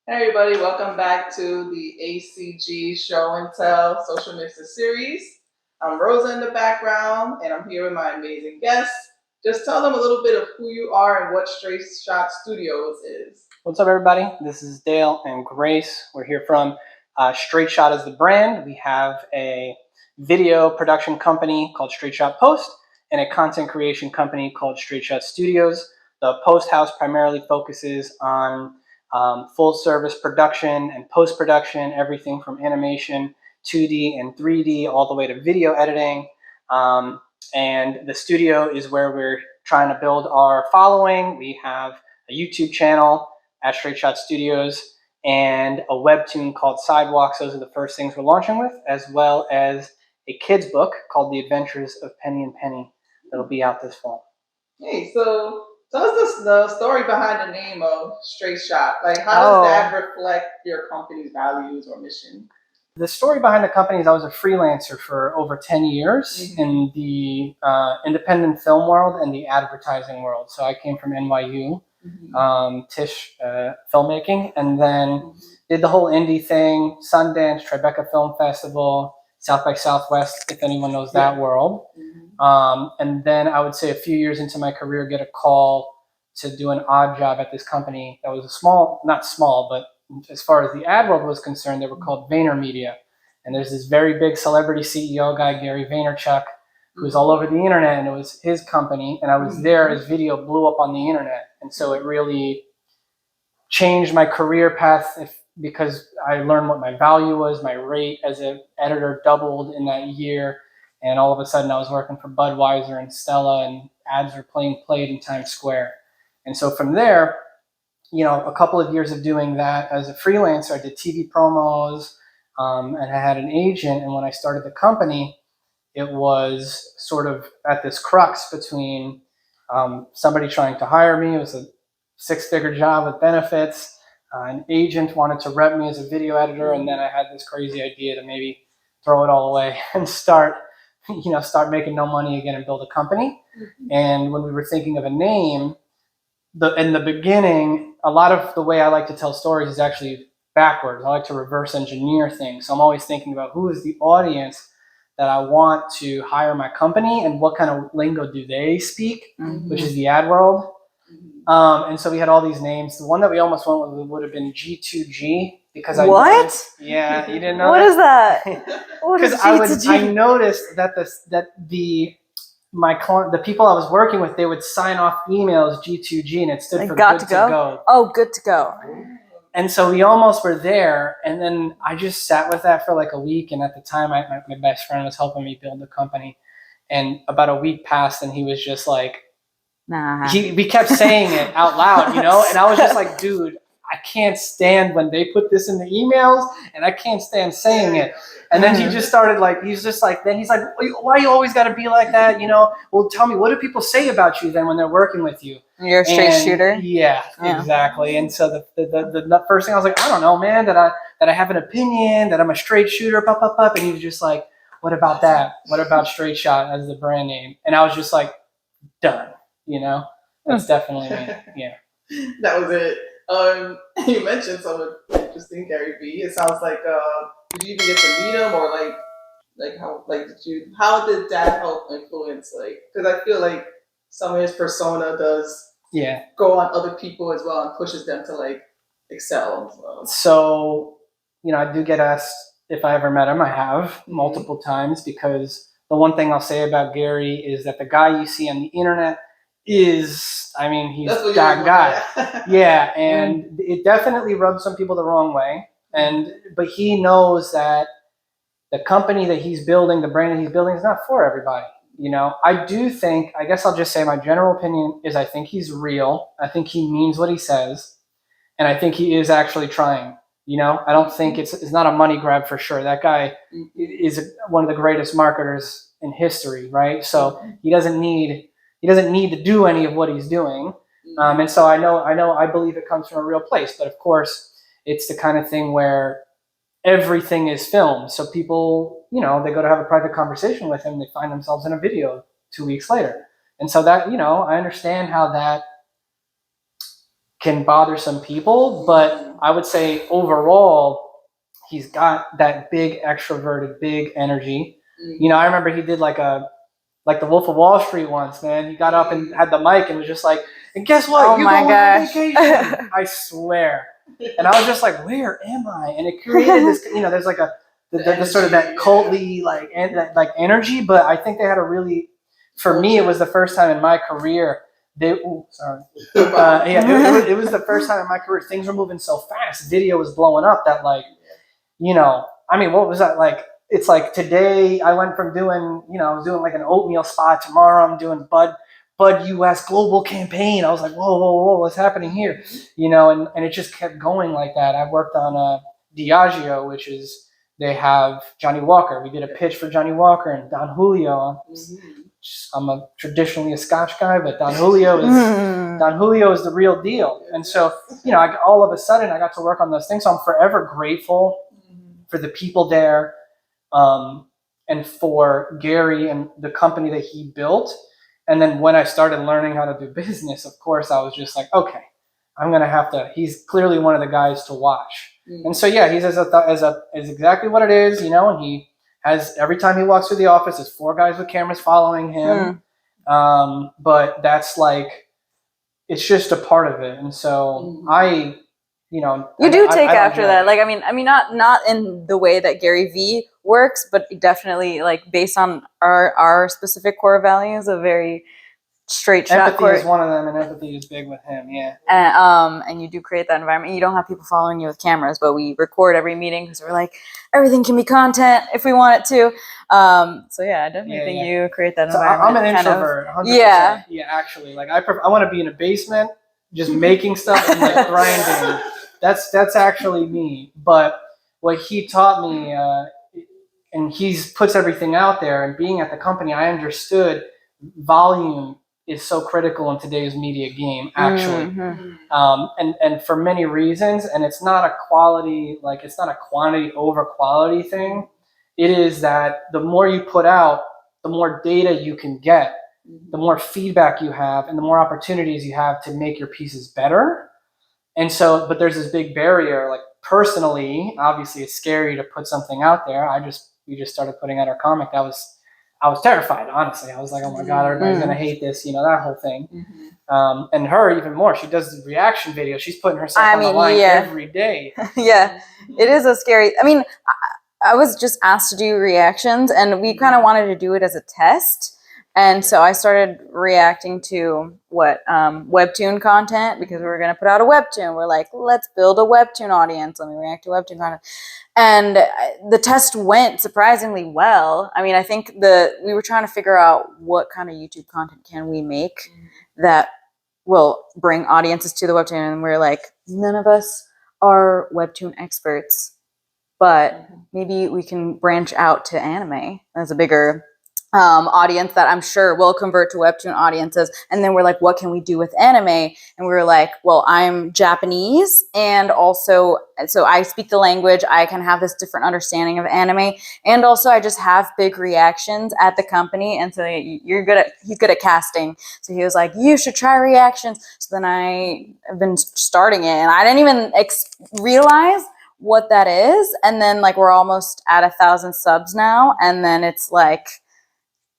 Hey everybody, welcome back to the ACG Show and Tell Social Mixer Series. I'm Rosa in the background, and I'm here with my amazing guests. Just tell them a little bit of who you are and what Straight Shot Studios is. What's up, everybody? This is Dale and Grace. We're here from Straight Shot as the brand. We have a video production company called Straight Shot Post and a content creation company called Straight Shot Studios. The Post House primarily focuses on full service production and post-production, everything from animation, 2D and 3D, all the way to video editing. And the studio is where we're trying to build our following. We have a YouTube channel at Straight Shot Studios and a webtoon called Sidewalks. Those are the first things we're launching with, as well as a kid's book called The Adventures of Penny and Penny that'll be out this fall. Hey, so tell us the story behind the name of Straight Shot. Like, how does that reflect your company's values or mission? The story behind the company is I was a freelancer for over 10 years in the independent film world and the advertising world. So I came from NYU, Tisch filmmaking, and then did the whole indie thing, Sundance, Tribeca Film Festival, South by Southwest, if anyone knows that world. And then I would say a few years into my career, get a call to do an odd job at this company that was a small, not small, but as far as the ad world was concerned, they were called VaynerMedia. And there's this very big celebrity CEO guy, Gary Vaynerchuk, who's all over the internet, and it was his company. And I was there as video blew up on the internet. And so it really changed my career path because I learned what my value was. My rate as an editor doubled in that year. And all of a sudden I was working for Budweiser and Stella, and ads were played in Times Square. And so from there, you know, a couple of years of doing that as a freelancer, I did TV promos, and I had an agent. And when I started the company, it was sort of at this crux between somebody trying to hire me. It was a 6-figure job with benefits. An agent wanted to rep me as a video editor. And then I had this crazy idea to maybe throw it all away and start making no money again and build a company. And when we were thinking of a name, in the beginning, a lot of the way I like to tell stories is actually backwards. I like to reverse engineer things. So I'm always thinking about who is the audience that I want to hire my company and what kind of lingo do they speak, which is the ad world. And so we had all these names. The one that we almost went with would have been G2G because yeah, you didn't know what is that? Because I noticed that the people I was working with, they would sign off emails G2G, and it stood for good to go. Oh, good to go. And so we almost were there, and then I just sat with that for like a week. And at the time, my best friend was helping me build the company, and about a week passed, and he was just like, nah. We kept saying it out loud, you know, and I was just like, dude, I can't stand when they put this in the emails, and I can't stand saying it. And then he just started he's like, why you always got to be like that? You know, well, tell me, what do people say about you then when they're working with you? You're a straight shooter? Yeah, exactly. And so the first thing I was like, I don't know, man, that I have an opinion, that I'm a straight shooter, and he was just like, what about that? What about Straight Shot as the brand name? And I was just like, done, you know? That's definitely me, yeah. That was it. You mentioned someone interesting, Gary V. It sounds like, did you even get to meet him, or how did that help influence, because I feel like some of his persona does go on other people as well and pushes them to excel as well. So, you know, I do get asked if I ever met him. I have multiple times, because the one thing I'll say about Gary is that the guy you see on the internet is, I mean, he's that guy. Yeah, and it definitely rubs some people the wrong way. But he knows that the company that he's building, the brand that he's building, is not for everybody. You know, I guess I'll just say my general opinion is I think he's real. I think he means what he says. And I think he is actually trying. You know, I don't think it's not a money grab for sure. That guy is one of the greatest marketers in history, right? So he doesn't need to do any of what he's doing. And so I believe it comes from a real place. But of course, it's the kind of thing where everything is filmed. So people, you know, they go to have a private conversation with him, they find themselves in a video 2 weeks later. And so that, you know, I understand how that can bother some people, but I would say overall, he's got that big extroverted, big energy. You know, I remember he did like the Wolf of Wall Street once, man. He got up and had the mic and was just like, and guess what? Oh You're my going on gosh. vacation. I swear. And I was just like, where am I? And it created this, you know, there's like the sort of that culty like energy, but I think they had a really, for me, it was the first time in my career. It was the first time in my career things were moving so fast. Video was blowing up that, like, you know, I mean, what was that like? It's like today I went from doing, you know, I was doing like an oatmeal spot. Tomorrow I'm doing Bud US global campaign. I was like, whoa, what's happening here? You know, and it just kept going like that. I worked on Diageo, which is, they have Johnny Walker. We did a pitch for Johnny Walker and Don Julio. I'm traditionally a Scotch guy, but Don Julio is the real deal. And so, you know, all of a sudden I got to work on those things. So I'm forever grateful for the people there, and for Gary and the company that he built. And then when I started learning how to do business, of course, I was just like, okay, I'm gonna have to. He's clearly one of the guys to watch. And so yeah, he's as exactly what it is, you know. And he has, every time he walks through the office, there's 4 guys with cameras following him. But that's like, it's just a part of it. And so you know, you do take after that. Like, I mean, not in the way that Gary V works, but definitely like based on our specific core values, a very straight shot. Empathy is one of them, and empathy is big with him. Yeah. And you do create that environment. You don't have people following you with cameras, but we record every meeting because we're like, everything can be content if we want it to. So yeah, I definitely think you create that environment. I'm an introvert. 100%. Yeah, actually, like I want to be in a basement, just making stuff and like grinding. That's actually me. But what he taught me, and he puts everything out there. And being at the company, I understood volume is so critical in today's media game, actually. And for many reasons. And it's not a quality, like it's not a quantity over quality thing. It is that the more you put out, the more data you can get, the more feedback you have, and the more opportunities you have to make your pieces better. And so, but there's this big barrier. Like personally, obviously it's scary to put something out there. We just started putting out our comic. I was terrified, honestly. I was like, oh my God, everybody's going to hate this, you know, that whole thing. And her even more. She does the reaction video. She's putting herself on the line every day. Yeah, it is a scary, I mean, I was just asked to do reactions, and we kind of wanted to do it as a test. And so I started reacting to Webtoon content, because we were going to put out a Webtoon. We're like, let's build a Webtoon audience. Let me react to Webtoon content. And the test went surprisingly well. I mean, I think we were trying to figure out what kind of YouTube content can we make that will bring audiences to the Webtoon. And we're like, none of us are Webtoon experts, but maybe we can branch out to anime as a bigger audience that I'm sure will convert to Webtoon audiences. And then we're like, what can we do with anime? And we were like, well, I'm Japanese, and also, so I speak the language. I can have this different understanding of anime, and also I just have big reactions at the company. And so he's good at casting. So he was like, you should try reactions. So then I have been starting it, and I didn't even realize what that is. And then like we're almost at 1,000 subs now, and then it's like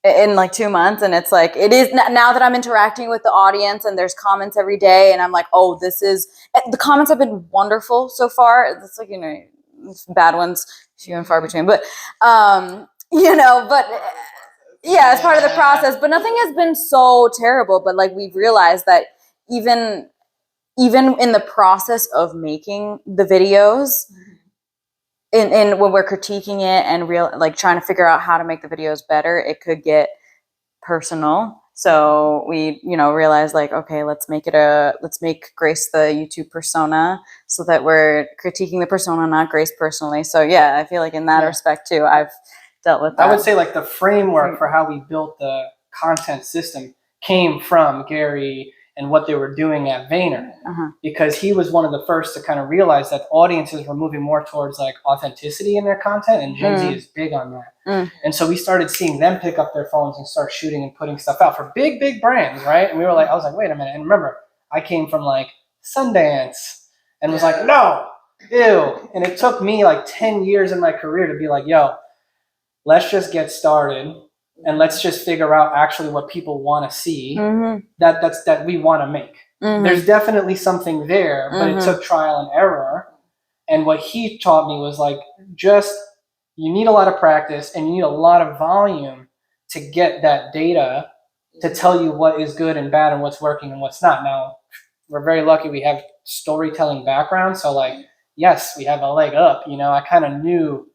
in like 2 months, and it's like, it is now that I'm interacting with the audience and there's comments every day, and I'm like, oh, the comments have been wonderful so far. It's like, you know, bad ones few and far between, but you know, but yeah, it's part of the process. But nothing has been so terrible. But like we've realized that even in the process of making the videos, in when we're critiquing it and like trying to figure out how to make the videos better, it could get personal. So we, you know, realized like, okay, let's make Grace the YouTube persona, so that we're critiquing the persona, not Grace personally. So yeah, I feel like in that respect too, I've dealt with that. I would say like the framework for how we built the content system came from Gary and what they were doing at Vayner, because he was one of the first to kind of realize that audiences were moving more towards like authenticity in their content, and Gen Z is big on that. And so we started seeing them pick up their phones and start shooting and putting stuff out for big brands, right? And I was like, wait a minute. And remember, I came from like Sundance, and was like, no, ew. And it took me like 10 years in my career to be like, yo, let's just get started and let's just figure out actually what people want to see that we want to make. There's definitely something there, but it took trial and error. And what he taught me was like, just, you need a lot of practice and you need a lot of volume to get that data to tell you what is good and bad and what's working and what's not. Now, we're very lucky we have storytelling background. So like, yes, we have a leg up. You know, I kind of knew,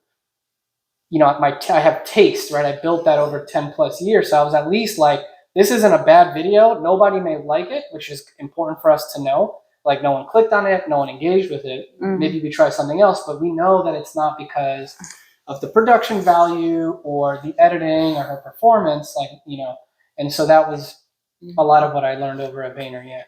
you know, I have taste, right? I built that over 10 plus years. So I was at least like, this isn't a bad video. Nobody may like it, which is important for us to know. Like no one clicked on it, no one engaged with it. Maybe we try something else, but we know that it's not because of the production value or the editing or her performance, like, you know. And so that was a lot of what I learned over at Vayner, yeah.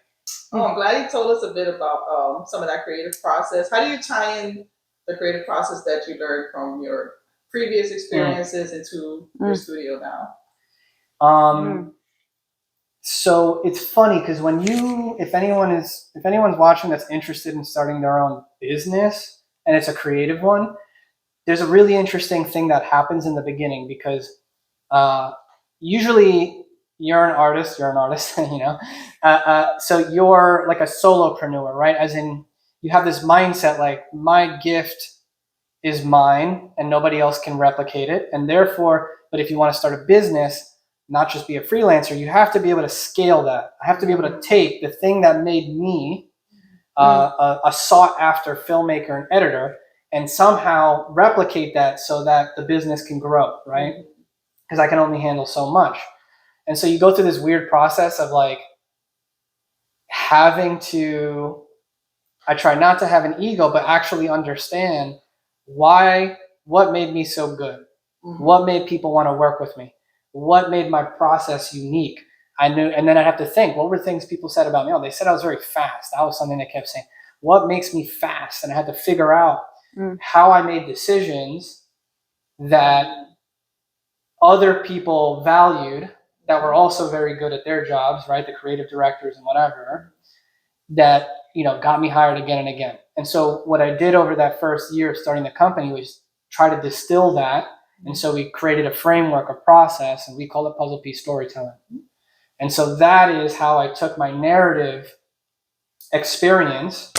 Oh, I'm glad you told us a bit about some of that creative process. How do you tie in the creative process that you learned from your previous experiences into your studio now? So it's funny because when if anyone's watching that's interested in starting their own business and it's a creative one, there's a really interesting thing that happens in the beginning because usually you're an artist, you know. So you're like a solopreneur, right? As in you have this mindset like my gift is mine and nobody else can replicate it. And therefore, but if you want to start a business, not just be a freelancer, you have to be able to scale that. I have to be able to take the thing that made me a sought after filmmaker and editor and somehow replicate that so that the business can grow, right? Because I can only handle so much. And so you go through this weird process of like having to, I try not to have an ego, but actually understand what made me so good? What made people want to work with me? What made my process unique? I knew, and then I have to think, what were things people said about me? Oh, they said I was very fast. That was something they kept saying. What makes me fast? And I had to figure out how I made decisions that other people valued that were also very good at their jobs, right? The creative directors and whatever, that, you know, got me hired again and again. And so what I did over that first year of starting the company was try to distill that. And so we created a framework, a process, and we call it puzzle piece storytelling. And so that is how I took my narrative experience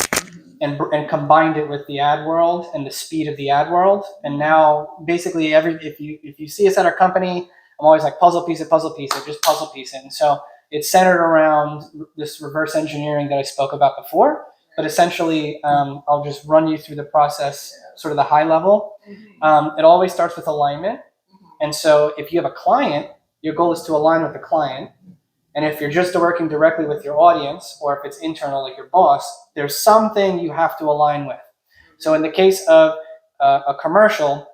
and combined it with the ad world and the speed of the ad world. And now basically if you see us at our company, I'm always like puzzle piece it, just puzzle piece it. And so it's centered around this reverse engineering that I spoke about before. But essentially, I'll just run you through the process, sort of the high level. It always starts with alignment. And so if you have a client, your goal is to align with the client. And if you're just working directly with your audience, or if it's internal like your boss, there's something you have to align with. So in the case of a commercial,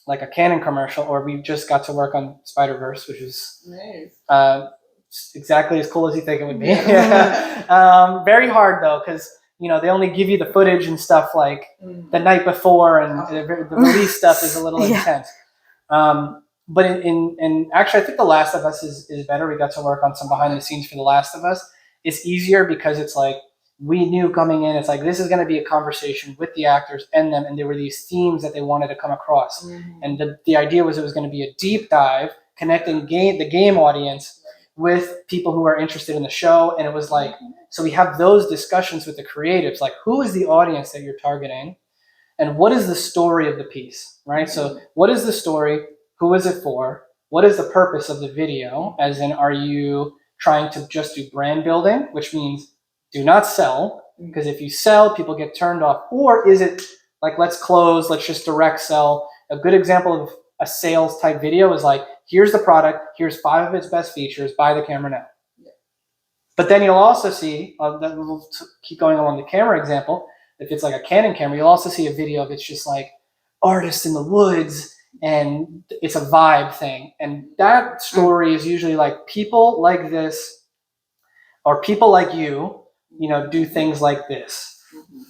like a Canon commercial, or we just got to work on Spider-Verse, which is exactly as cool as you think it would be. Very hard though, because you know, they only give you the footage and stuff like the night before, and the release stuff is a little intense. But in actually, I think The Last of Us is better. We got to work on some behind the scenes for The Last of Us. It's easier because it's like, we knew coming in, it's like, this is going to be a conversation with the actors and them, and there were these themes that they wanted to come across. And the idea was it was going to be a deep dive, connecting the game audience with people who are interested in the show. And it was like, so we have those discussions with the creatives, like who is the audience that you're targeting and what is the story of the piece, right? So what is the story? Who is it for? What is the purpose of the video? As in, are you trying to just do brand building, which means do not sell, because if you sell, people get turned off. Or is it like, let's close, let's just direct sell? A good example of a sales type video is like, here's the product, here's 5 of its best features, buy the camera now. But then you'll also see, we'll keep going along the camera example, if it's like a Canon camera, you'll also see a video of it's just like artists in the woods and it's a vibe thing. And that story is usually like people like this or people like you know, do things like this.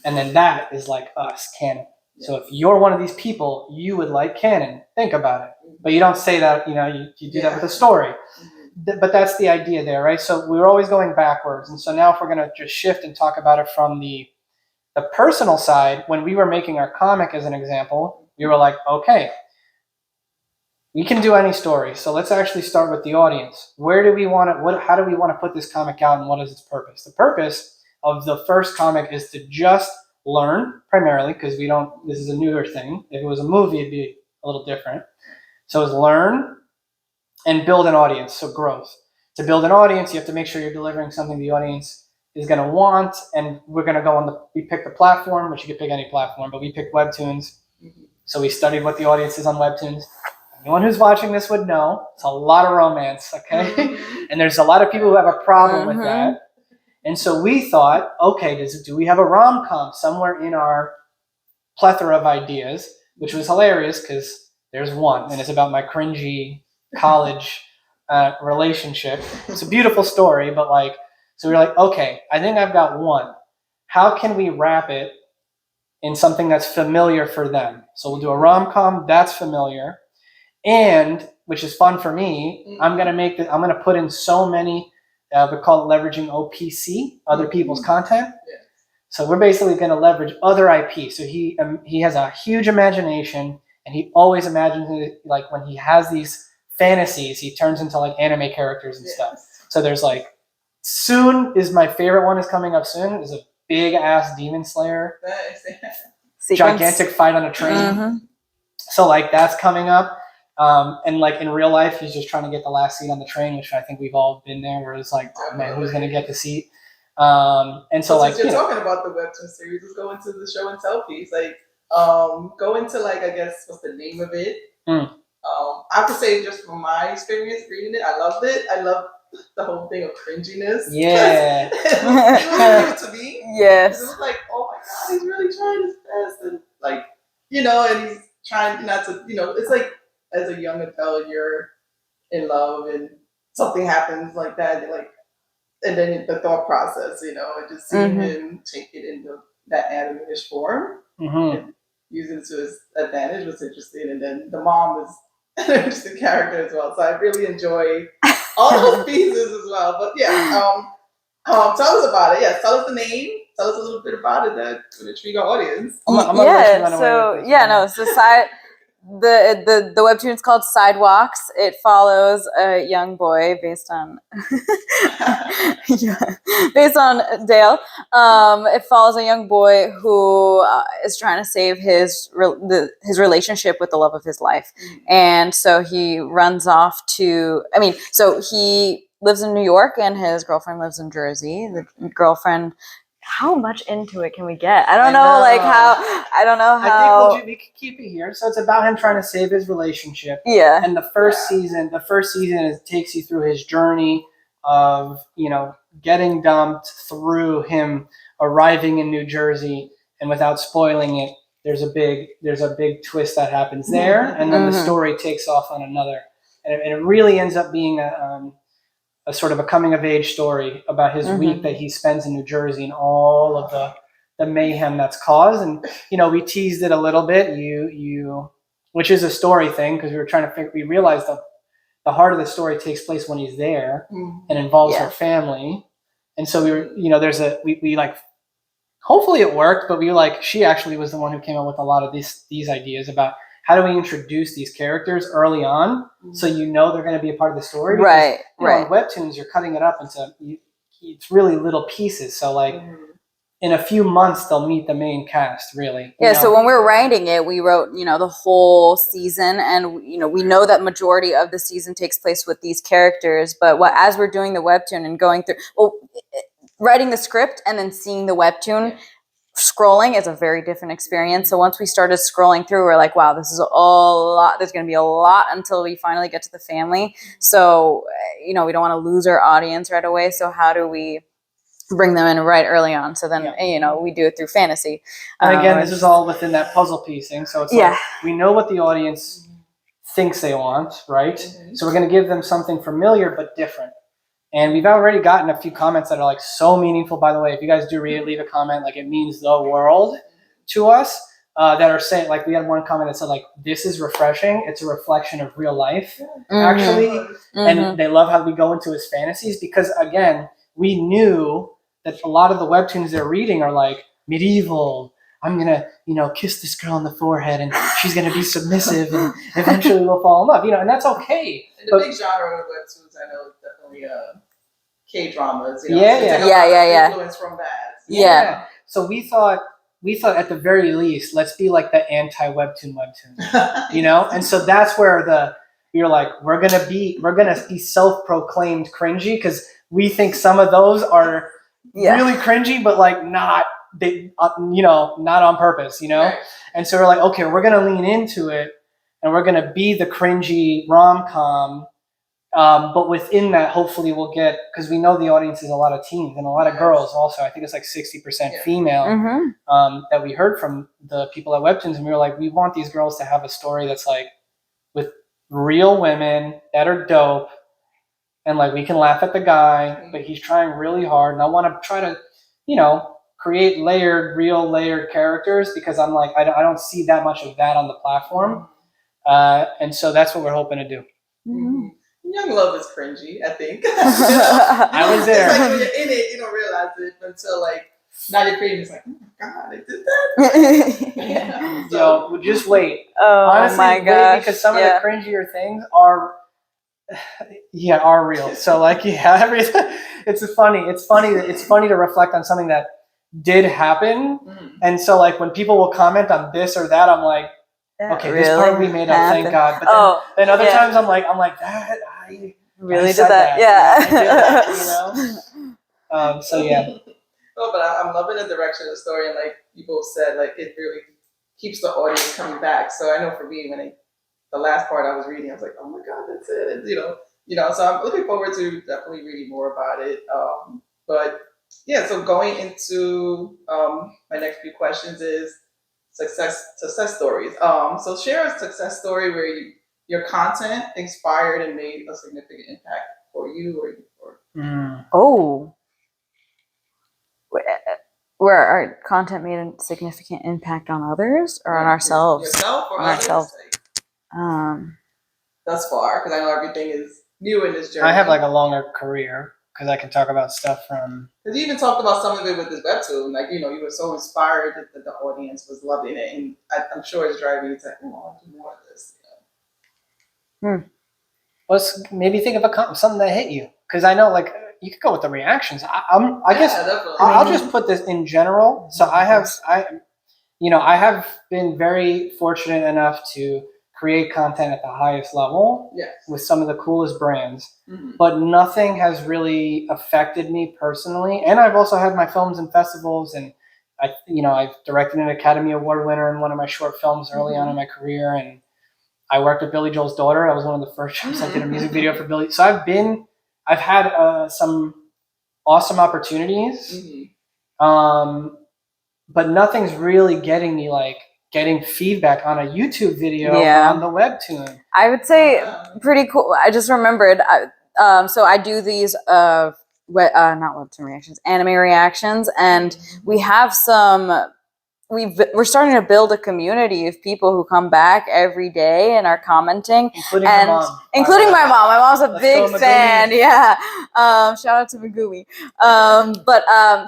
And then that is like us, Canon. So if you're one of these people, you would like Canon. Think about it. But you don't say that, you know, you do that with a story. but that's the idea there, right? So we were always going backwards. And so now if we're going to just shift and talk about it from the personal side, when we were making our comic as an example, we were like, okay, we can do any story. So let's actually start with the audience. Where do we want to, how do we want to put this comic out and what is its purpose? The purpose of the first comic is to just learn primarily, because this is a newer thing. If it was a movie, it'd be a little different. So it's learn and build an audience, so growth. To build an audience, you have to make sure you're delivering something the audience is going to want, and we're going to go we picked the platform, which you could pick any platform, but we picked Webtoons. So we studied what the audience is on Webtoons. Anyone who's watching this would know it's a lot of romance, okay? And there's a lot of people who have a problem with that. And so we thought, okay, do we have a rom-com somewhere in our plethora of ideas, which was hilarious because there's one, and it's about my cringy college relationship. It's a beautiful story, but so we were like, okay, I think I've got one. How can we wrap it in something that's familiar for them? So we'll do a rom-com that's familiar, and which is fun for me. I'm gonna put in so many. We call it leveraging OPC, other people's content. So we're basically going to leverage other IP. So he has a huge imagination, and he always imagines it, like when he has these fantasies, he turns into like anime characters and stuff. So there's soon is my favorite one is coming up soon. Is a big ass demon slayer, gigantic fight on a train. So that's coming up. And in real life, he's just trying to get the last seat on the train, which I think we've all been there, where it's like, oh man, who's going to get the seat? And so you're talking about the Webtoon series, let's go into the show and tell piece. Go into I guess, what's the name of it? I have to say, just from my experience reading it, I loved it. I love the whole thing of cringiness. Yeah. It was really to me. Yes. It was like, oh my God, he's really trying his best. And and he's trying not to, it's like, as a young adult, you're in love and something happens like that, and then the thought process, and just seeing him take it into that anime-ish form and using it to his advantage was interesting. And then the mom is an interesting character as well. So I really enjoy all those pieces as well. But tell us about it. Tell us the name. Tell us a little bit about it that would intrigue our audience. The webtoon is called Sidewalks. It follows a young boy based on Dale. It follows a young boy who is trying to save his relationship with the love of his life, and so he runs off to. So he lives in New York, and his girlfriend lives in Jersey. The girlfriend. How much into it can we get? I don't know how. I think we could keep it here. So it's about him trying to save his relationship. Yeah. And the first season takes you through his journey of, getting dumped, through him arriving in New Jersey, and without spoiling it, there's a big twist that happens there, and then the story takes off on another, and it really ends up being a sort of a coming of age story about his week that he spends in New Jersey and all of the mayhem that's caused. And, we teased it a little bit, which is a story thing, because we were trying to we realized that the heart of the story takes place when he's there and involves her family. And so we were, hopefully it worked, but she actually was the one who came up with a lot of these ideas about how do we introduce these characters early on so they're going to be a part of the story? Because, right. On Webtoons, you're cutting it up into it's really little pieces. So in a few months, they'll meet the main cast, really. Yeah, so when we were writing it, we wrote, the whole season, and, we know that majority of the season takes place with these characters, but as we're doing the Webtoon and going through, writing the script and then seeing the Webtoon, scrolling is a very different experience. So once we started scrolling through, we're like, wow, this is a lot. There's going to be a lot until we finally get to the family. So, we don't want to lose our audience right away. So how do we bring them in right early on? So then, we do it through fantasy. And again, this is all within that puzzle piecing. So it's we know what the audience thinks they want, right? So we're going to give them something familiar but different. And we've already gotten a few comments that are so meaningful. By the way, if you guys do leave a comment, it means the world to us. that are saying, like, we had one comment that said, like, this is refreshing. It's a reflection of real life, actually. And they love how we go into his fantasies because, again, we knew that a lot of the webtoons they're reading are like medieval. I'm going to, kiss this girl on the forehead and she's going to be submissive and eventually we'll fall in love, and that's okay. And the big genre of webtoons, I know, is definitely K-dramas, Yeah. influence from that. Yeah. So we thought at the very least, let's be like the anti-webtoon, and so that's where you're like, we're gonna be self-proclaimed cringy because we think some of those are really cringy, but like not not on purpose, Right. And so we're like, okay, we're gonna lean into it, and we're gonna be the cringy rom-com. But within that, hopefully we'll get, because we know the audience is a lot of teens and a lot of girls also. I think it's like 60% female that we heard from the people at Webtoons. And we were like, we want these girls to have a story that's like with real women that are dope. And like, we can laugh at the guy, but he's trying really hard. And I want to try to, create real layered characters because I'm like, I don't see that much of that on the platform. And so that's what we're hoping to do. Young love is cringy, I think. I was there. It's like when you're in it, you don't realize it until like now you're creating. It's like, oh my god, I did that. Yo, just wait. Oh, honestly, my wait, gosh. because some of the cringier things are real. So like, everything. It's funny to reflect on something that did happen, and so like when people will comment on this or that, I'm like, okay, this part we made up, thank God. But then other times I'm like that I really did that. Yeah. I did that, So yeah. Oh, but I'm loving the direction of the story, and like people said, like it really keeps the audience coming back. So I know for me, when the last part I was reading, I was like, oh my god, that's it. And, so I'm looking forward to definitely reading more about it. But yeah, so going into my next few questions is success stories. So share a success story where your content inspired and made a significant impact for you Oh. Where our content made a significant impact on others or on ourselves? Yourself or on others? ourselves. Thus far, because I know everything is new in this journey. I have like a longer career because I can talk about stuff from. Because you even talked about some of it with this webtoon, like you were so inspired that the audience was loving it, and I'm sure it's driving you to, oh, I want to do more of this. Let's maybe think of something that hit you, because I know like you could go with the reactions. I guess definitely. I'll just put this in general. So I have been very fortunate enough to create content at the highest level with some of the coolest brands, but nothing has really affected me personally. And I've also had my films in festivals, and I've directed an Academy Award winner in one of my short films early on in my career, and I worked with Billy Joel's daughter. I was one of the first jobs I did a music video for Billy. So I've had some awesome opportunities, but nothing's really getting me like getting feedback on a YouTube video on the Webtoon. I would say pretty cool. I just remembered. So I do these not Webtoon reactions, anime reactions, and we have we're starting to build a community of people who come back every day and are commenting, including my mom. Including my mom. My mom's a big fan. Yeah. Shout out to Megumi.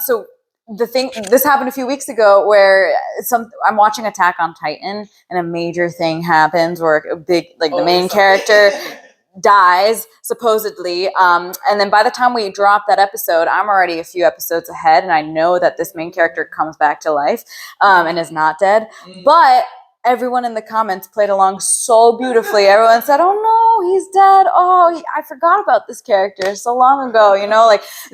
So this happened a few weeks ago where I'm watching Attack on Titan and a major thing happens where a big, the main character dies supposedly. And then by the time we drop that episode, I'm already a few episodes ahead, and I know that this main character comes back to life and is not dead. But everyone in the comments played along so beautifully. Everyone said, oh no, he's dead. Oh, I forgot about this character so long ago.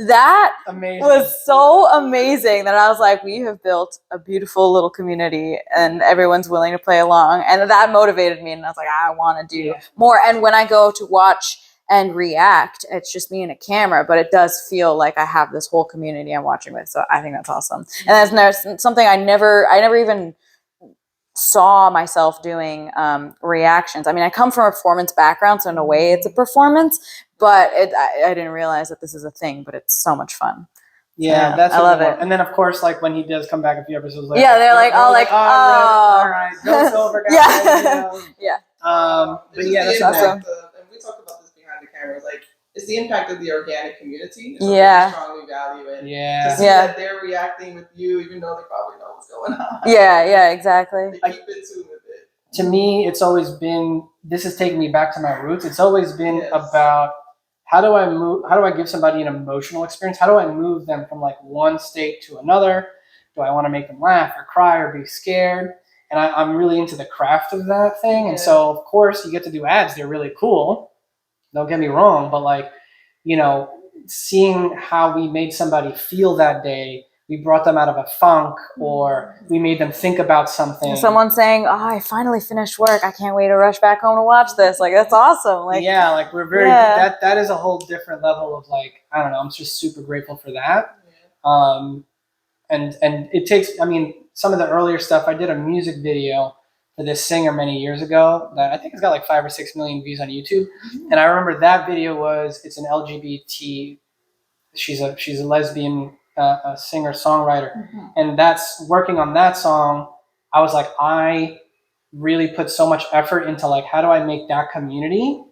That was so amazing that I was like, we have built a beautiful little community and everyone's willing to play along. And that motivated me. And I was like, I want to do more. And when I go to watch and react, it's just me and a camera, but it does feel like I have this whole community I'm watching with. So I think that's awesome. And that's something I never even saw myself doing reactions. I mean, I come from a performance background, so in a way it's a performance, but I didn't realize that this is a thing, but it's so much fun. Yeah, Yeah, that's I a love good one. it. And then of course, like when he does come back a few episodes later, Yeah, they're like, all like, all right, joke's over, guys. Yeah. You know. Yeah. But It's yeah, just that's the a awesome. impact of, and we talked about this behind the camera, like it's the impact of the organic community. It's Yeah. something we strongly value, and to yeah. see Yeah. that they're reacting with you, even though they probably know what's going on. Yeah, exactly. They keep in tune with it. To me, it's always been. This is taking me back to my roots. It's always been Yes. about how do I move? How do I give somebody an emotional experience? How do I move them from like one state to another? Do I want to make them laugh or cry or be scared? And I'm really into the craft of that thing. And so, of course, you get to do ads. They're really cool. Don't get me wrong, but like, you know, seeing how we made somebody feel that day, we brought them out of a funk, or we made them think about something. Someone saying, "Oh, I finally finished work. I can't wait to rush back home to watch this." Like, that's awesome. Like, yeah, like we're very Yeah. that is a whole different level of like, I don't know. I'm just super grateful for that. And it takes. I mean, some of the earlier stuff. I did a music video for this singer many years ago that I think it's got like 5 or 6 million views on YouTube. And I remember that video it's an LGBT. She's a lesbian singer songwriter, and that's working on that song. I was like, I really put so much effort into like, how do I make that community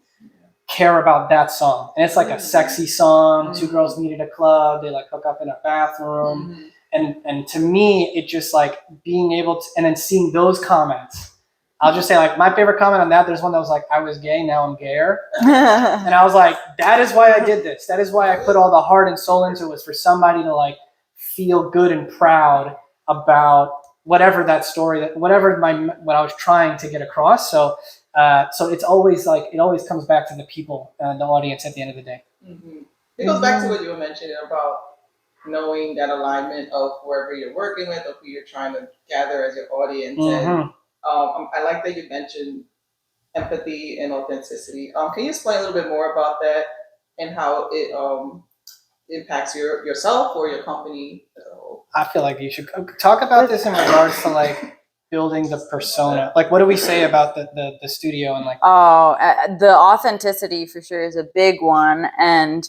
care about that song? And it's like a sexy song. Two girls meet at a club. They like hook up in a bathroom. And to me, it just like being able to, and then seeing those comments. I'll just say like my favorite comment on that. There's one that was like, I was gay, now I'm gayer. And I was like, that is why I did this. That is why I put all the heart and soul into it, was for somebody to like feel good and proud about whatever that story, whatever what I was trying to get across. So it's always like, it always comes back to the people and the audience at the end of the day. It goes back to what you were mentioning about knowing that alignment of whoever you're working with, or who you're trying to gather as your audience. And I like that you mentioned empathy and authenticity. Can you explain a little bit more about that and how it impacts yourself or your company as a whole? I feel like you should talk about this in regards to like building the persona. Like, what do we say about the studio and like? The authenticity for sure is a big one, and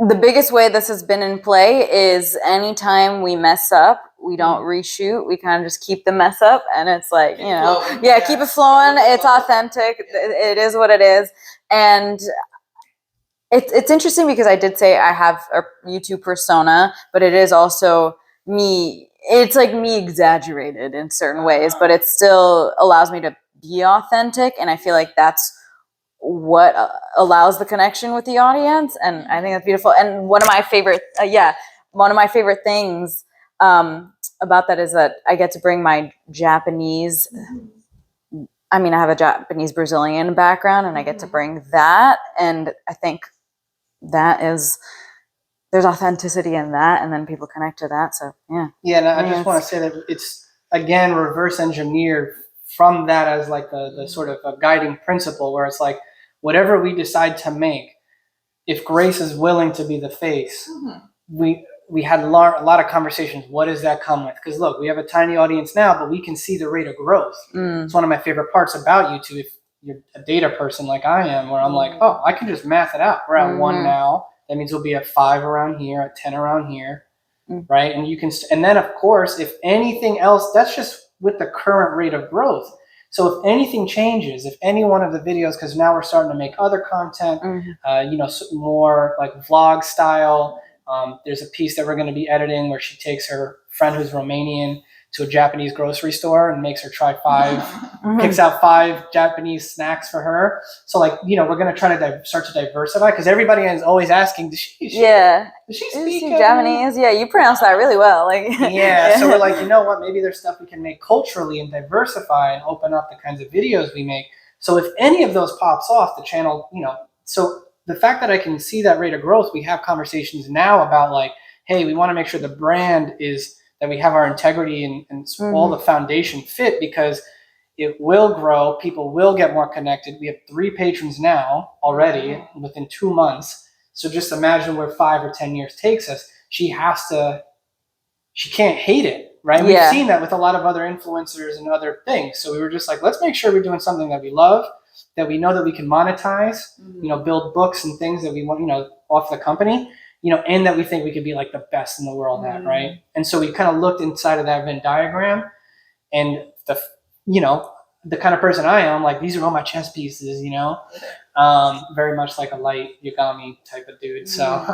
the biggest way this has been in play is anytime we mess up, we don't reshoot. We kind of just keep the mess up, and it's like, you know, keep it flowing. It's authentic. It is what it is. And it's interesting because I did say I have a YouTube persona, but it is also me. It's like me exaggerated in certain ways, but it still allows me to be authentic. And I feel like that's what allows the connection with the audience, and I think that's beautiful. And one of my favorite things about that is that I get to bring my Japanese. I mean, I have a Japanese Brazilian background, and I get to bring that, and I think that is, there's authenticity in that, and then people connect to that. So yeah. And I just want to say that it's again reverse engineered from that as like the sort of a guiding principle, where it's like, whatever we decide to make, if Grace is willing to be the face, we had a lot of conversations. What does that come with? Because look, we have a tiny audience now, but we can see the rate of growth. It's one of my favorite parts about YouTube. If you're a data person like I am, where I'm like, oh, I can just math it out. We're at 1 now. That means we'll be at 5 around here, at 10 around here, right? And you can, and then of course, if anything else, that's just with the current rate of growth. So if anything changes, if any one of the videos, because now we're starting to make other content, more like vlog style. There's a piece that we're going to be editing where she takes her friend who's Romanian to a Japanese grocery store and makes her try 5, picks out 5 Japanese snacks for her. So like, we're going to try to start to diversify, because everybody is always asking, does she speak Japanese? Yeah, you pronounce that really well. Like So we're like, you know what? Maybe there's stuff we can make culturally and diversify and open up the kinds of videos we make. So if any of those pops off, the channel, so the fact that I can see that rate of growth, we have conversations now about like, hey, we want to make sure the brand is, that we have our integrity and all the foundation fit, because it will grow. People will get more connected. We have 3 patrons now already within 2 months. So just imagine where 5 or 10 years takes us. She can't hate it, right? We've seen that with a lot of other influencers and other things. So we were just like, let's make sure we're doing something that we love, that we know that we can monetize, build books and things that we want, off the company. and that we think we could be like the best in the world at, right? And so we kind of looked inside of that Venn diagram, and the kind of person I am, like, these are all my chess pieces, very much like a light Yagami type of dude. So,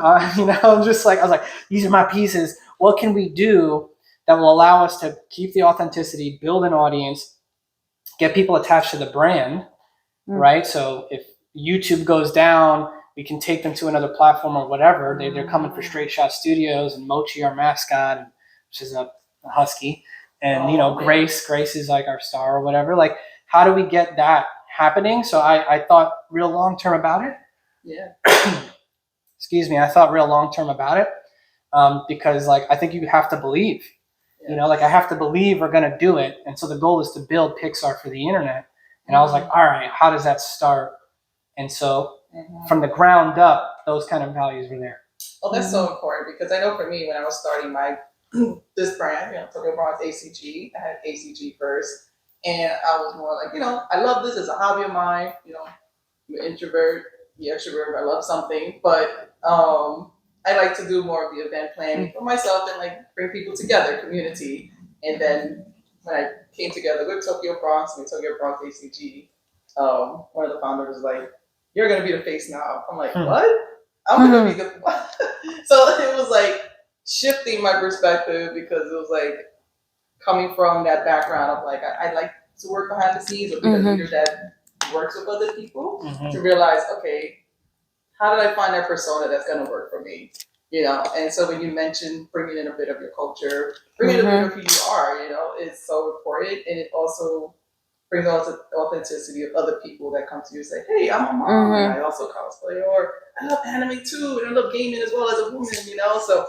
just like, I was like, these are my pieces. What can we do that will allow us to keep the authenticity, build an audience, get people attached to the brand, right? So if YouTube goes down, we can take them to another platform or whatever. They're coming for Straight Shot Studios and Mochi, our mascot, which is a husky. And, Grace is like our star or whatever. Like, how do we get that happening? So I thought real long-term about it. Yeah. Excuse me. I thought real long-term about it because, like, I think you have to believe. Yeah. I have to believe we're going to do it. And so the goal is to build Pixar for the internet. And I was like, all right, how does that start? And so from the ground up, those kind of values were there. Oh, that's so important, because I know for me, when I was starting this brand, Tokyo Bronx ACG, I had ACG first. And I was more like, I love this as a hobby of mine. I'm an introvert, the extrovert, I love something. But I like to do more of the event planning for myself and like bring people together, community. And then when I came together with Tokyo Bronx and Tokyo Bronx ACG, one of the founders was like, "You're going to be the face now." I'm like, "What? I'm going to be the..." So it was like shifting my perspective, because it was like coming from that background of like, I like to work behind the scenes or be a leader that works with other people, to realize, okay, how did I find that persona that's going to work for me? And so when you mentioned bringing in a bit of your culture, bringing in a bit of who you are, is so important. And it also brings out the authenticity of other people that come to you and say, "Hey, I'm a mom, and I also cosplay," or "I love anime too, and I love gaming as well as a woman," So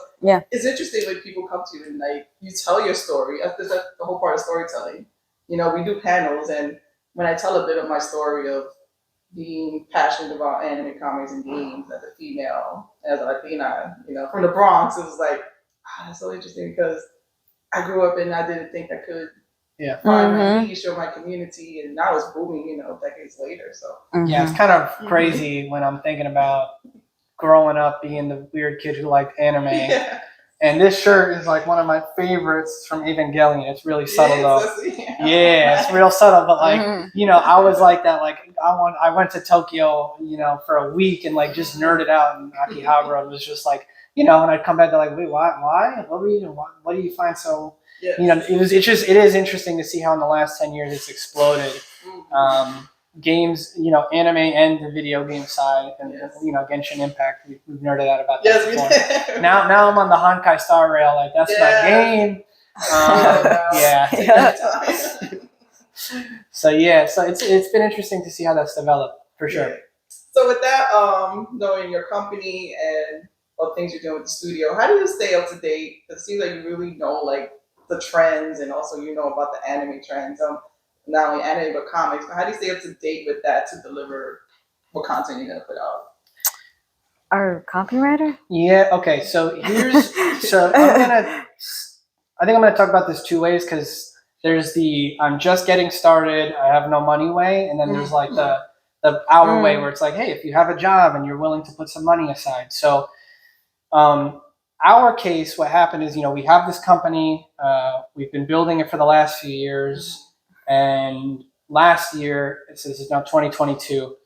it's interesting when people come to you and like you tell your story. That's the whole part of storytelling. We do panels, and when I tell a bit of my story of being passionate about anime, comics, and games as a female, as a Latina, from the Bronx, it was like, that's so interesting, because I grew up and I didn't think I could find my niche or my community, and now it's booming, decades later. So yeah, it's kind of crazy when I'm thinking about growing up being the weird kid who liked anime. Yeah. And this shirt is like one of my favorites from Evangelion. It's really subtle though. Yeah, it's real subtle, but like, I was like that. Like I went to Tokyo, for a week and like just nerded out in Akihabara. It was just like, and I'd come back to like, wait, why? What do you find so? Yes. It is interesting to see how in the last 10 years it's exploded. Games, anime and the video game side, and Genshin Impact. We've nerded out about that before. Yes, Now I'm on the Honkai Star Rail. Like that's my game. So it's been interesting to see how that's developed for sure. Yeah. So with that, knowing your company and what things you're doing with the studio, how do you stay up to date? It seems like you really know like the trends, and also about the anime trends. Not only anime but comics. But how do you stay up to date with that to deliver what content you're gonna put out? Our copywriter? Yeah. Okay. So I think I'm gonna talk about this two ways, because there's the I'm just getting started, I have no money way, and then there's like the outer way where it's like, hey, if you have a job and you're willing to put some money aside. So our case, what happened is, we have this company, we've been building it for the last few years. And last year, this is now 2022,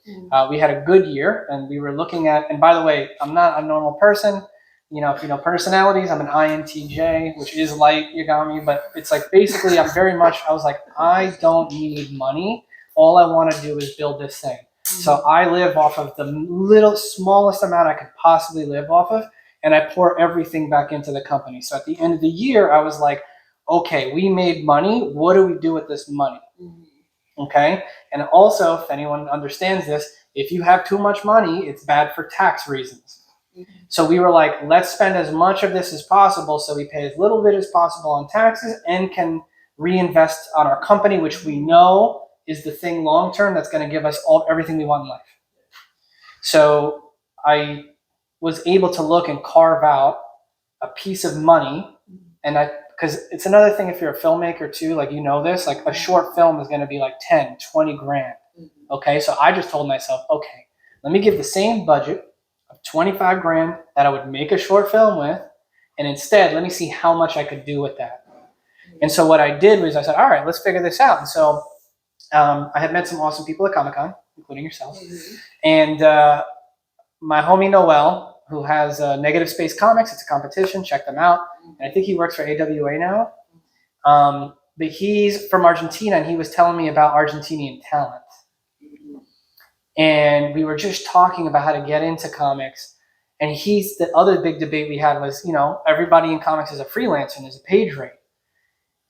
we had a good year, and we were looking at, and by the way, I'm not a normal person. If you know personalities, I'm an INTJ, which is light Yagami, but it's like basically I was like, I don't need money. All I want to do is build this thing. So I live off of the smallest amount I could possibly live off of, and I pour everything back into the company. So at the end of the year, I was like, okay, we made money. What do we do with this money? Okay. And also, if anyone understands this, if you have too much money, it's bad for tax reasons. So we were like, let's spend as much of this as possible so we pay as little bit as possible on taxes and can reinvest on our company, which we know is the thing long term that's going to give us everything we want in life. So I was able to look and carve out a piece of money, and because it's another thing if you're a filmmaker too, like this, like a short film is going to be like 10, 20 grand. Okay, so I just told myself, okay, let me give the same budget of 25 grand that I would make a short film with, and instead, let me see how much I could do with that. And so what I did was I said, all right, let's figure this out. And so I had met some awesome people at Comic-Con, including yourself. And my homie Noel, who has Negative Space Comics, it's a competition, check them out. And I think he works for AWA now. But he's from Argentina, and he was telling me about Argentinian talent. And we were just talking about how to get into comics. And the other big debate we had was, everybody in comics is a freelancer and there's a page rate.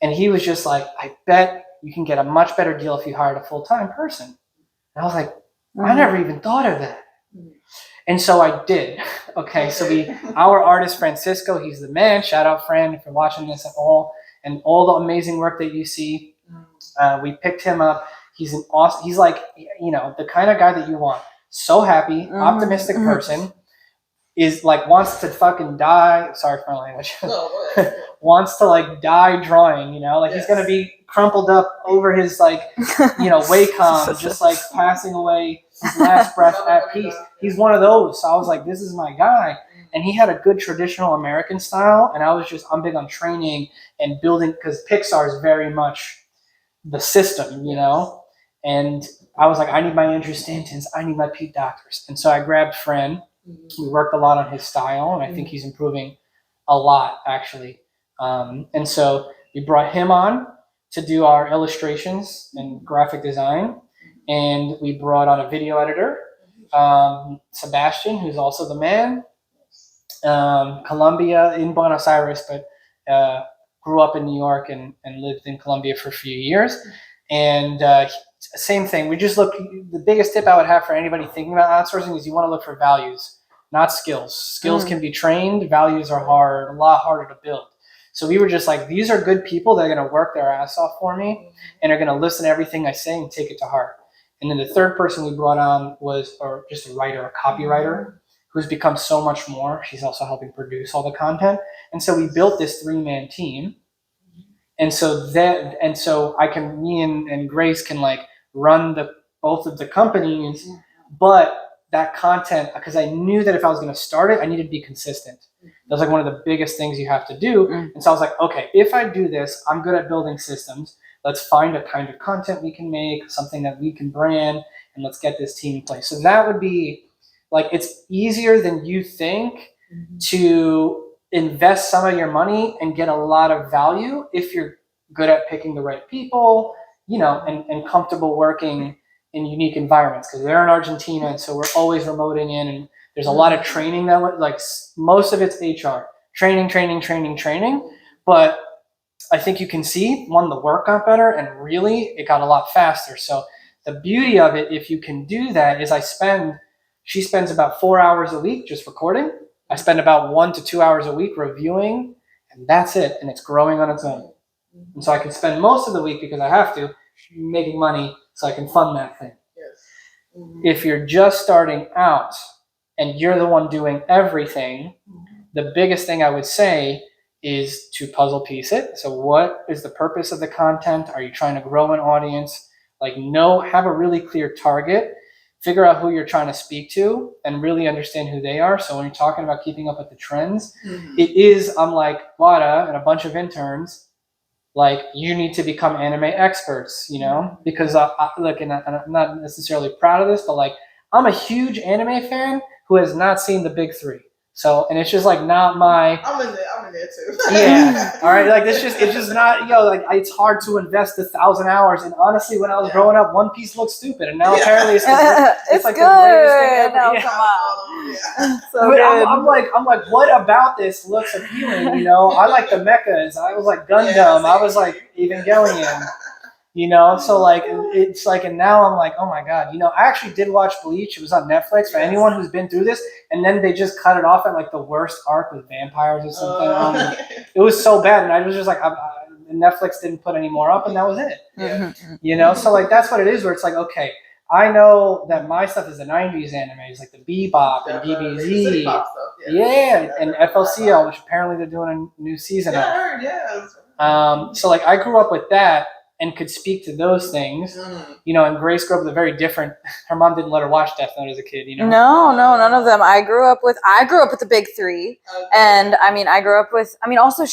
And he was just like, I bet you can get a much better deal if you hired a full-time person. And I was like, I never even thought of that. And so I did. Okay, so our artist, Francisco, he's the man. Shout out, Fran, if you're watching this at all. And all the amazing work that you see, we picked him up. He's an awesome, he's like, the kind of guy that you want. So happy, optimistic person. Is like wants to fucking die. Sorry for my language. Wants to like die drawing, he's gonna be crumpled up over his Wacom, just like passing away his last breath at peace. He's one of those. So I was like, this is my guy. And he had a good traditional American style, and I'm big on training and building, because Pixar is very much the system, And I was like, I need my Andrew Stantons, I need my Pete Doctors. And so I grabbed Fran. We worked a lot on his style, and I think he's improving a lot, actually. And so we brought him on to do our illustrations and graphic design, and we brought on a video editor, Sebastian, who's also the man, Colombia, in Buenos Aires, but grew up in New York and lived in Colombia for a few years. And same thing. We just the biggest tip I would have for anybody thinking about outsourcing is you want to look for values, not skills. Skills can be trained. Values are a lot harder to build. So we were just like, these are good people that are going to work their ass off for me and are going to listen to everything I say and take it to heart. And then the third person we brought on was just a writer, a copywriter, who's become so much more. She's also helping produce all the content. And so we built this 3-man team. And so me and Grace can like run both of the companies, but that content, because I knew that if I was going to start it, I needed to be consistent. That was like one of the biggest things you have to do. And so I was like, okay, if I do this, I'm good at building systems. Let's find a kind of content we can make, something that we can brand, and let's get this team in place. So that would be like, it's easier than you think to invest some of your money and get a lot of value if you're good at picking the right people, and comfortable working in unique environments, because they're in Argentina, and so we're always remoting in, and there's a lot of training most of it's HR, training, but I think you can see, the work got better, and really it got a lot faster. So the beauty of it, if you can do that, is she spends about 4 hours a week just recording. I spend about 1 to 2 hours a week reviewing, and that's it, and it's growing on its own. And so I can spend most of the week, because I have to, making money so I can fund that thing. If you're just starting out and you're the one doing everything, the biggest thing I would say is to puzzle piece it. So what is the purpose of the content? Are you trying to grow an audience? Have a really clear target, figure out who you're trying to speak to, and really understand who they are. So when you're talking about keeping up with the trends, I'm like Wada and a bunch of interns, you need to become anime experts, because and I'm not necessarily proud of this, but I'm a huge anime fan who has not seen the big three. So, and it's just not my. I'm in there too. Yeah. All right. It's just not, it's hard to invest 1,000 hours. And honestly, when I was growing up, One Piece looked stupid. And now apparently it's it's like good. The greatest thing ever. No, come on. So but good. I'm like, what about this looks appealing? I like the mechas. I was like Gundam. I was like Evangelion. So it's and now I'm like, oh my God, I actually did watch Bleach. It was on Netflix for anyone who's been through this. And then they just cut it off at the worst arc with vampires or something. It was so bad. And I was just like, Netflix didn't put any more up, and that was it. So that's what it is, where it's okay, I know that my stuff is the 90s animes, like the Bebop and DBZ. And FLCL, which apparently they're doing a new season of. So I grew up with that. and could speak to those things. You know, and Grace grew up with a very different. Her mom didn't let her watch Death Note as a kid. You know. No, none of them. I grew up with the big three, and I mean, I grew up with. I mean, also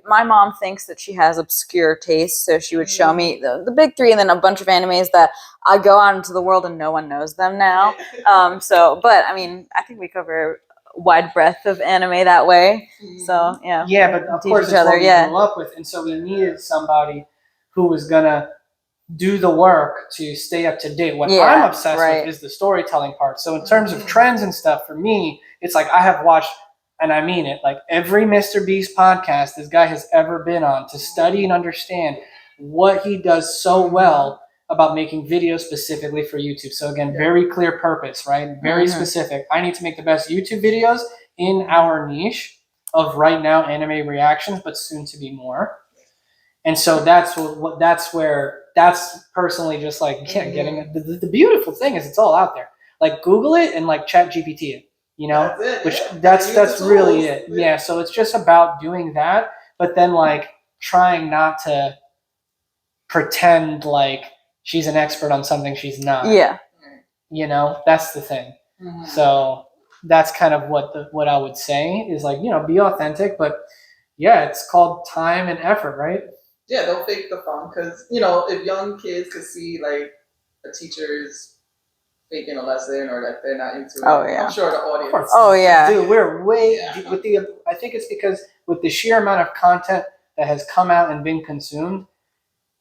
my mom thinks that she has obscure tastes, so she would show me the big three, and then a bunch of animes that I go out into the world and no one knows them now. But I mean, I think we cover a wide breadth of anime that way. So yeah. Yeah, but of course, it's what we grew up with, and so we needed somebody who was gonna do the work to stay up to date. What I'm obsessed with is the storytelling part. So in terms of trends and stuff, for me, it's like I have watched, and I mean it, like every Mr. Beast podcast this guy has ever been on to study and understand what he does so well about making videos specifically for YouTube. So again, very clear purpose, right? Very specific. I need to make the best YouTube videos in our niche of right now anime reactions, but soon to be more. And so that's personally just like getting it. The beautiful thing is it's all out there. Like Google it and like Chat GPT it, you know, that's really it. Yeah. So it's just about doing that, but then like trying not to pretend like she's an expert on something she's not. Yeah. You know, that's the thing. So that's kind of what I would say is like, you know, be authentic, but yeah, it's called time and effort, right? Yeah, they'll fake the fun because, you know, if young kids could see like a teacher's faking a lesson or that they're not into it, I'm sure the audience. Dude, we're way with the. I think it's because with the sheer amount of content that has come out and been consumed,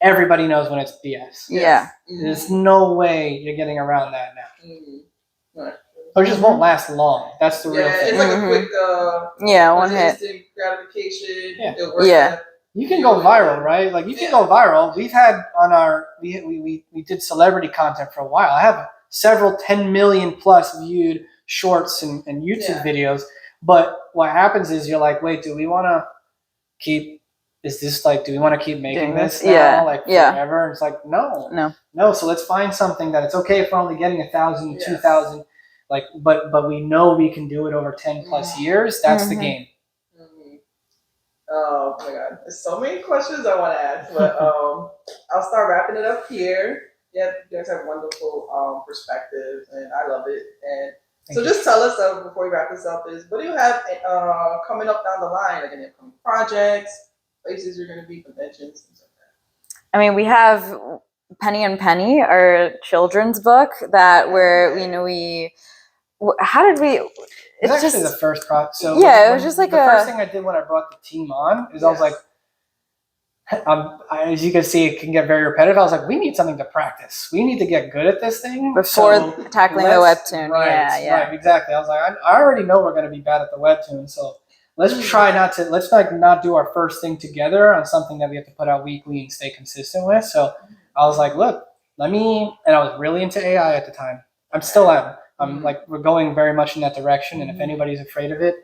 everybody knows when it's BS. Yeah, there's no way you're getting around that now. Right. Or it just won't last long. That's the real thing. It's like a quick, one hit instant gratification. Yeah. You can go viral, right? Like you can go viral. We've had on our we did celebrity content for a while. I have several 10 million plus viewed shorts and YouTube videos. But what happens is you're like, wait, do we want to keep? Is this like? Do we want to keep making this now, like forever? And it's like no. So let's find something that it's okay if we're only getting 1,000, 2,000, like, but we know we can do it over 10 plus years. That's the game. Oh my God, there's so many questions I want to ask, but I'll start wrapping it up here. Yeah, you guys have wonderful perspective, and I love it. And so just tell us before we wrap this up is what do you have coming up down the line, like any upcoming projects, places you're going to be, conventions, things like that? I mean, we have Penny and Penny, our children's book that how did we? It's actually the first project. So it was just like the first thing I did when I brought the team on is I was like, as you can see, it can get very repetitive. I was like, we need something to practice. We need to get good at this thing before tackling the webtoon. Right, exactly. I was like, I already know we're going to be bad at the webtoon, so let's try not do our first thing together on something that we have to put out weekly and stay consistent with. So I was like, look, and I was really into AI at the time. I'm still am. Like we're going very much in that direction, and if anybody's afraid of it,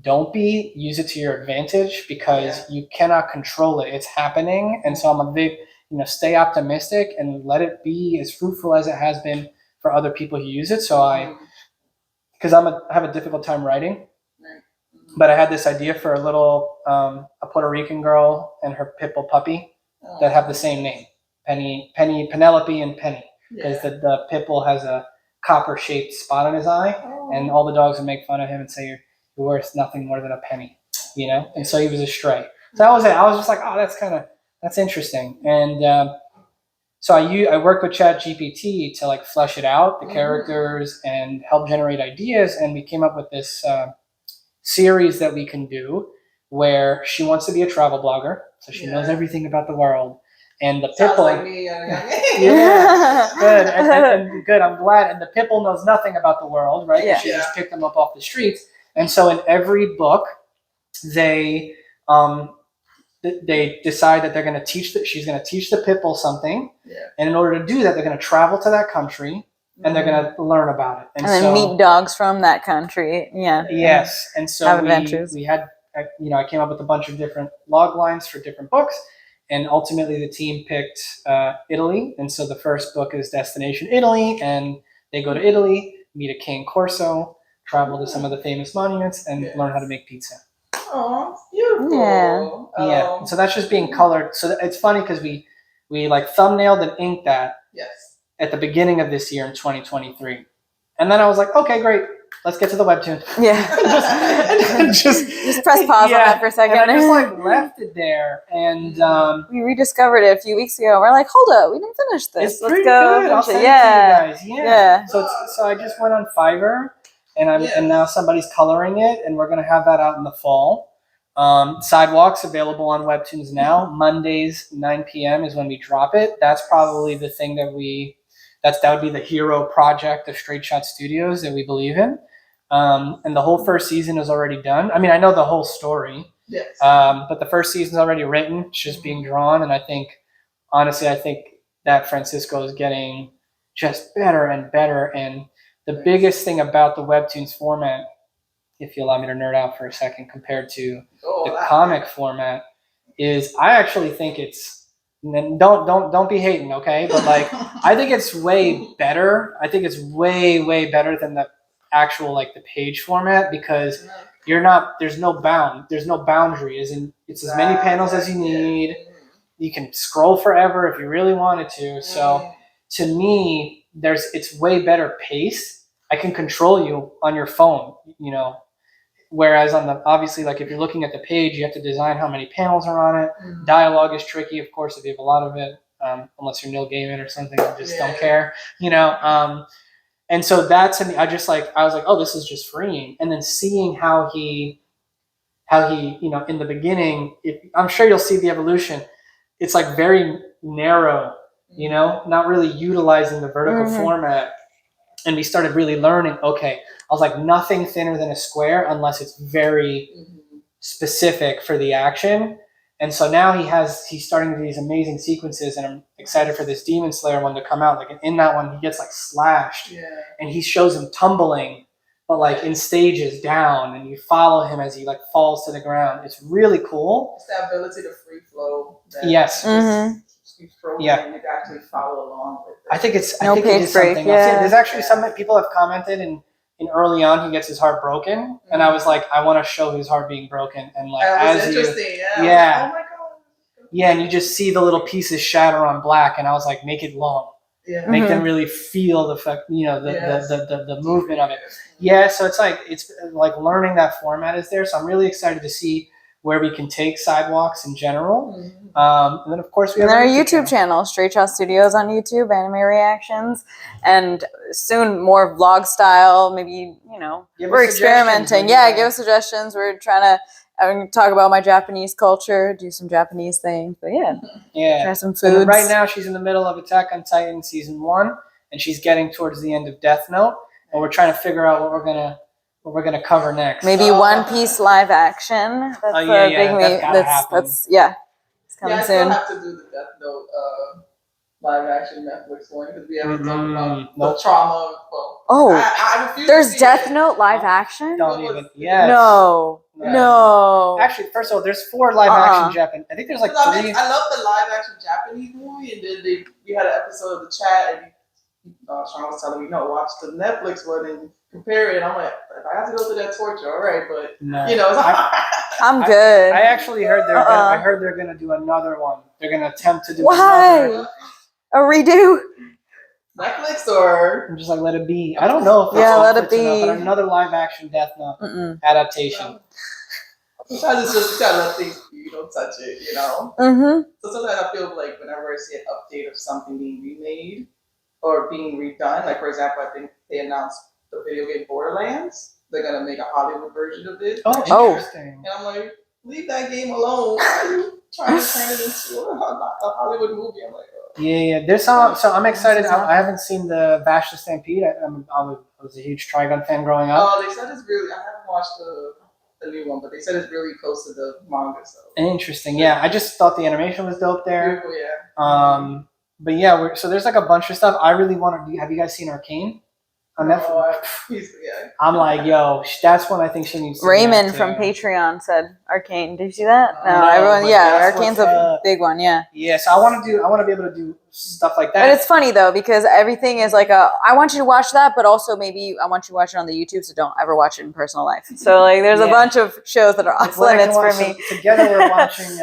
don't be. Use it to your advantage because you cannot control it. It's happening, and so I'm a big, stay optimistic and let it be as fruitful as it has been for other people who use it. So because I have a difficult time writing, but I had this idea for a little a Puerto Rican girl and her pit bull puppy that have the same name, Penelope, and Penny. Because the pit bull has a copper-shaped spot on his eye, and all the dogs would make fun of him and say, you're worth nothing more than a penny, And so he was a stray. So that was it. I was just like, oh, that's interesting. And so I worked with ChatGPT to like flesh it out, the characters, and help generate ideas. And we came up with this series that we can do where she wants to be a travel blogger, so she knows everything about the world. And the pit bull, like me, good, and good. I'm glad. And the pit bull knows nothing about the world, right? She just picked them up off the streets. And so, in every book, they decide that they're going to teach she's going to teach the pit bull something. And in order to do that, they're going to travel to that country and they're going to learn about it. And then meet dogs from that country. Yes. And so have adventures. We had, I came up with a bunch of different log lines for different books. And ultimately, the team picked Italy. And so the first book is Destination Italy. And they go to Italy, meet a cane corso, travel to some of the famous monuments, and learn how to make pizza. Oh, beautiful. Yeah. And so that's just being colored. So it's funny because we like thumbnailed and inked that Yes. at the beginning of this year in 2023. And then I was like, okay, great. Let's get to the Webtoon. Yeah. just press pause on that for a second. And I just like left it there. And we rediscovered it a few weeks ago. We're like, hold up, we didn't finish this. it's Let's pretty go. good. I'll finish send it. it to you guys. Yeah. So I just went on Fiverr, and Yes. and now somebody's coloring it, and we're gonna have that out in the fall. Sidewalks available on Webtoons now. Mondays 9 p.m. is when we drop it. That's probably the thing that would be the hero project of Straight Shot Studios that we believe in. And the whole first season is already done. I mean, I know the whole story, Yes. but the first season's already written. It's just being drawn, and I think that Francisco is getting just better and better. And the biggest thing about the Webtoons format, if you allow me to nerd out for a second, compared to the comic format, is I actually think it's, don't be hating, okay? But like, I think it's way better. I think it's way better than the actual like the page format, because there's no boundary. It's as many panels as you need. You can scroll forever if you really wanted to. So to me, it's way better pace. I can control you on your phone, whereas obviously, like if you're looking at the page, you have to design how many panels are on it. Dialogue is tricky, of course, if you have a lot of it, unless you're Neil Gaiman or something, you just don't care, and so that to me, I was like, oh, this is just freeing. And then seeing how he, in the beginning, I'm sure you'll see the evolution. It's like very narrow, not really utilizing the vertical format. And we started really learning, okay, I was like, nothing thinner than a square unless it's very specific for the action. And so now he's starting to do these amazing sequences, and I'm excited for this Demon Slayer one to come out. Like in that one, he gets like slashed, and he shows him tumbling, but like in stages down, and you follow him as he like falls to the ground. It's really cool. It's that ability to free flow. Yes. And you can actually follow along with it. I think it is page break. something else. Yeah, there's actually some people have commented, and early on he gets his heart broken, and I was like, I want to show his heart being broken, and like that was as interesting. yeah, Like, oh my god. Yeah, and you just see the little pieces shatter on black, and I was like, make it long, make them really feel the fact, the movement of it. Yeah, so it's like learning that format is there. So I'm really excited to see where we can take Sidewalks in general. And then of course we have our YouTube channel, Straight Shot Studios on YouTube, anime reactions, and soon more vlog style. Maybe we're experimenting. Yeah, give us suggestions. We're trying to talk about my Japanese culture, do some Japanese things. But try some foods. And right now she's in the middle of Attack on Titan season 1, and she's getting towards the end of Death Note, and we're trying to figure out what we're gonna cover next. Maybe One Piece live action. That's a big that's it's coming soon. I still have to do the Death Note live action Netflix one, because we haven't talked about the trauma. Well, I refuse there's to see Death it. Note live action. Don't even. Yes. No. Actually, first of all, there's 4 live action Japanese. I think there's like 3. I love the live action Japanese movie, and then we had an episode of the chat, and Sean was telling me, watch the Netflix one and compare it. And I'm like, if I have to go through that torture, all right, but I'm good. I actually heard they're gonna do another one. They're gonna attempt to do a redo. Netflix, or I'm just like, let it be. I don't know if let it be. But another live action Death Note adaptation. Sometimes it's just, you gotta let things be, you don't touch it, So sometimes I feel like whenever I see an update of something being remade or being redone, like for example, I think they announced the video game Borderlands. They're gonna make a Hollywood version of it. Oh, interesting. And I'm like, leave that game alone. Why are you trying to turn it into a Hollywood movie? I'm like, yeah. There's some. So I'm excited. I haven't seen the Bash the Stampede. I was a huge Trigun fan growing up. Oh, they said it's really. I haven't watched the new one, but they said it's really close to the manga. So interesting. Yeah, I just thought the animation was dope there. Beautiful, yeah. But yeah, so there's like a bunch of stuff I really want to. Have you guys seen Arcane? On Netflix? I'm like, yo, that's one I think she needs to Raymond from Patreon said Arcane. Did you see that? No, everyone. Yeah, Arcane's a big one. Yeah. Yeah, so I want to be able to do stuff like that. But it's funny though, because everything is like I want you to watch that, but also maybe I want you to watch it on the YouTube, so don't ever watch it in personal life. So like, there's a bunch of shows that are off limits for me. So together we're watching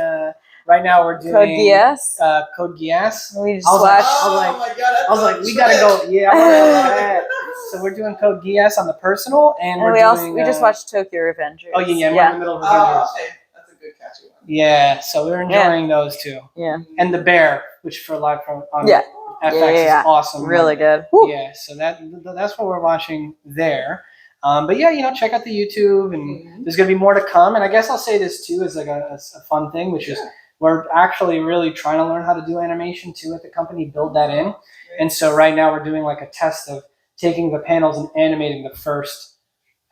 Right now we're doing Code Geass. Code Geass. We just I was like, watched. Oh my god! I was like, we gotta go. Yeah, I wanna go to that. So we're doing Code Geass on the personal, and we're doing. We just watched Tokyo Revengers. Oh yeah, we're in the middle of Revengers. Oh, okay, that's a good catchy one. Yeah, so we're enjoying those two. Yeah. And the bear, which for live from on Yeah. FX is awesome. Really good. Woo. Yeah, so that's what we're watching there. But yeah, check out the YouTube, and there's gonna be more to come. And I guess I'll say this too as like a fun thing, which is we're actually really trying to learn how to do animation too at the company, build that in. And so right now we're doing like a test of taking the panels and animating the first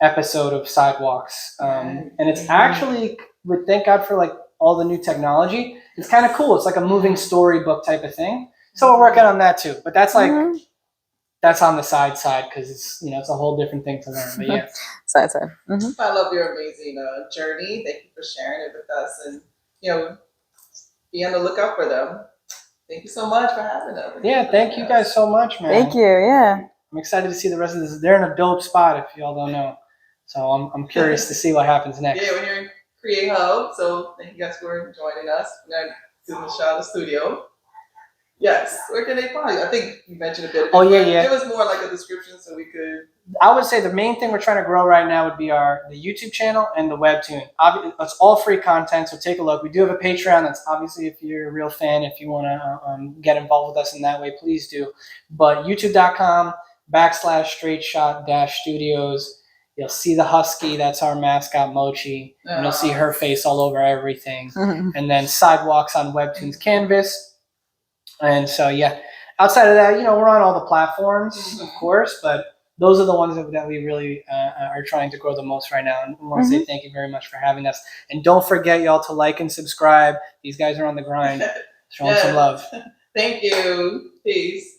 episode of Sidewalks. And it's actually, thank God for like all the new technology. It's kind of cool. It's like a moving storybook type of thing. So we're working on that too. But that's like. That's on the side because it's it's a whole different thing to learn. But yeah, side. I love your amazing journey. Thank you for sharing it with us, and be on the lookout for them. Thank you so much for having them. Yeah, thank you guys so much, man. Thank you. Yeah, I'm excited to see the rest of this. They're in a dope spot, if y'all don't know. So I'm curious to see what happens next. Yeah, we're here in Create Hub. So thank you guys for joining us. We're going to shout the studio. Yes. Where can they find you? I think you mentioned a bit. Oh, yeah. Give us more like a description so we could. I would say the main thing we're trying to grow right now would be the YouTube channel and the Webtoon. It's all free content, so take a look. We do have a Patreon. That's obviously if you're a real fan, if you want to get involved with us in that way, please do. But youtube.com/straightshot-studios. You'll see the husky. That's our mascot, Mochi. And you'll see her face all over everything. And then Sidewalks on Webtoon's canvas. And so, yeah, outside of that, we're on all the platforms, of course, but those are the ones that we really are trying to grow the most right now. And we want to say thank you very much for having us. And don't forget, y'all, to like and subscribe. These guys are on the grind. Show them some love. Thank you. Peace.